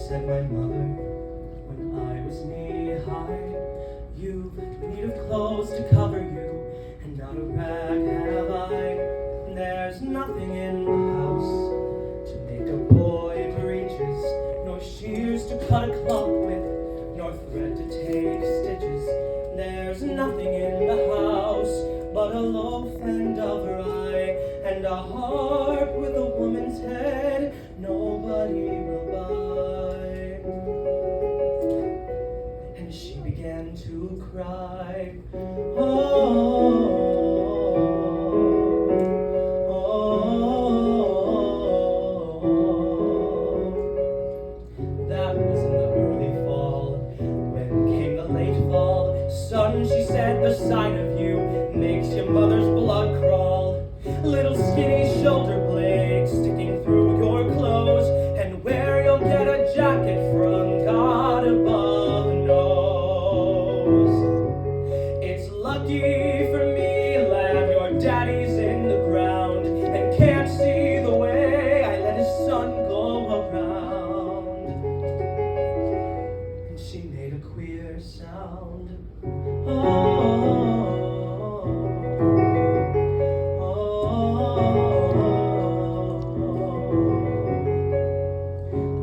said my mother when I was knee-high, "You've need of clothes to cover you, and not a rag have I. There's nothing in the house to make a boy breeches, nor shears to cut a cloak with, nor thread to take stitches. There's nothing in the house but a loaf and a rye, and a harp with a woman's head nobody will buy." And she began to cry, "Oh, she said, "The sight of you makes your mother's blood crawl. Little skinny shoulder blades sticking through your clothes, and where you'll get a jacket from, God above knows. It's lucky for me, lad, your daddy's in the ground, and can't see the way I let his son go around." And she made a queer sound.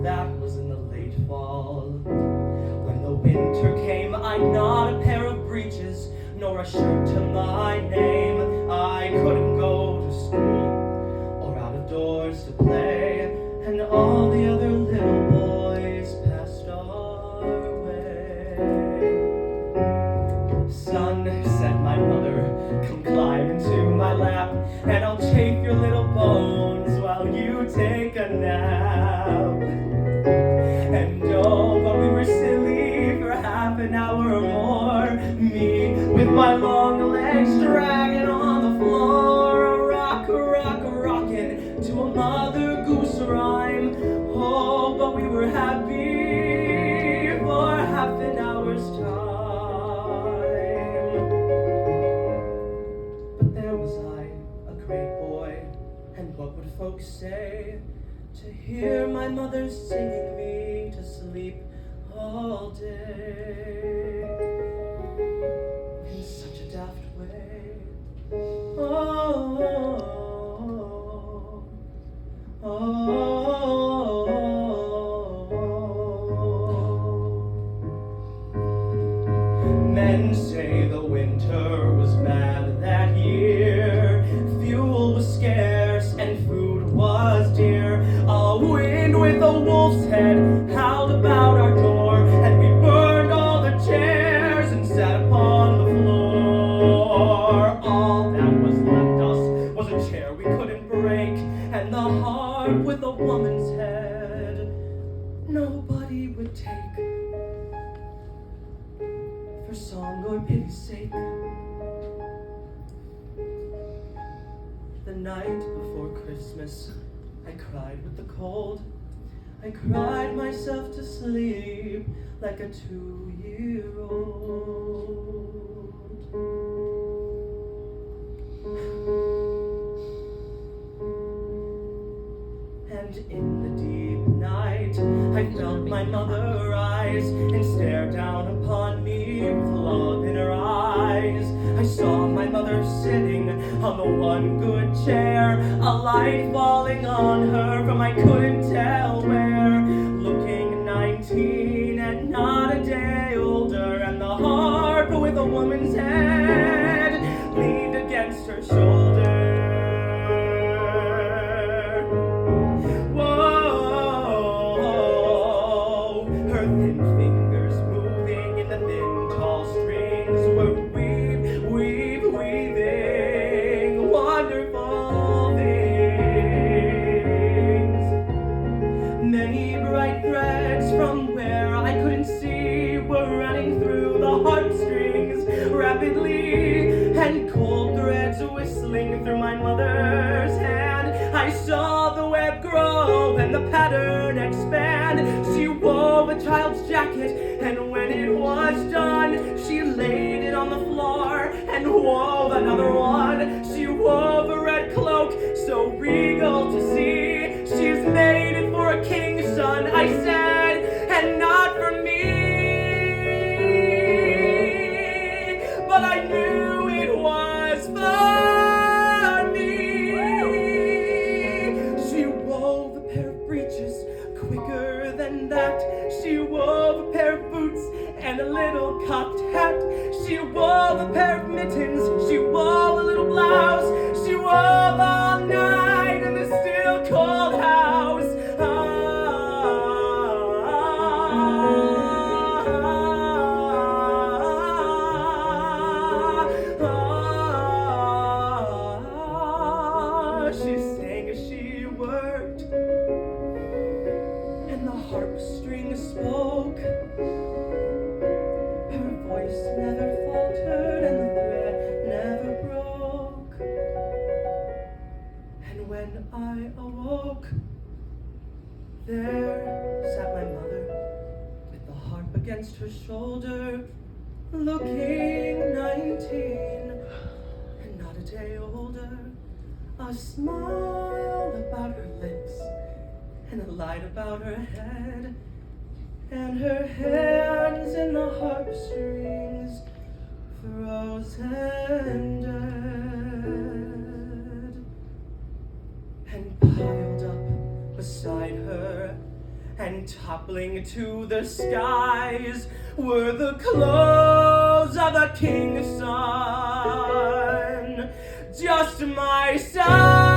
That was in the late fall. When the winter came, I'd not a pair of breeches, nor a shirt to my name. I couldn't go to school, or out of doors to play, and all the other little boys passed our way. "Son," said my mother, "come climb into my lap, and I'll chafe your little bones while you take a nap." And oh, but we were silly for half an hour or more, me with my long legs dragging on the floor, rockin' to a Mother Goose rhyme. Oh, but we were happy for half an hour's time. But there was I, a great boy, and what would folks say to hear my mother singing me to sleep all day in such a daft way? Oh, oh, oh, Men say the winter was bad that year. Fuel was scarce and food was dear. A wind with a wolf's head howled about our door, and we burned all the chairs and sat upon the floor. All that was left us was a chair we couldn't break, and the harp with a woman's head nobody would take, for song or pity's sake. The night before Christmas, I cried with the cold. I cried myself to sleep like a 2-year-old. And in the deep night, I felt my mother rise and stare down upon me with love in her eyes. I saw my mother sitting on the one good chair, a light falling on her from I couldn't tell where, looking 19 and not a day older, and the harp with a woman's head leaned against her shoulder. And cold threads whistling through my mother's hand. I saw the web grow and the pattern expand. She wove a child's jacket, and when it was done, she laid it on the floor and wove another one. She wove a red cloak so regal to see. She's made it for a king's son. I said, when I awoke, there sat my mother with the harp against her shoulder, looking 19 and not a day older, a smile about her lips and a light about her head, and her hands in the harp strings frozen dead. And piled up beside her and toppling to the skies were the clothes of the king's son, just my son.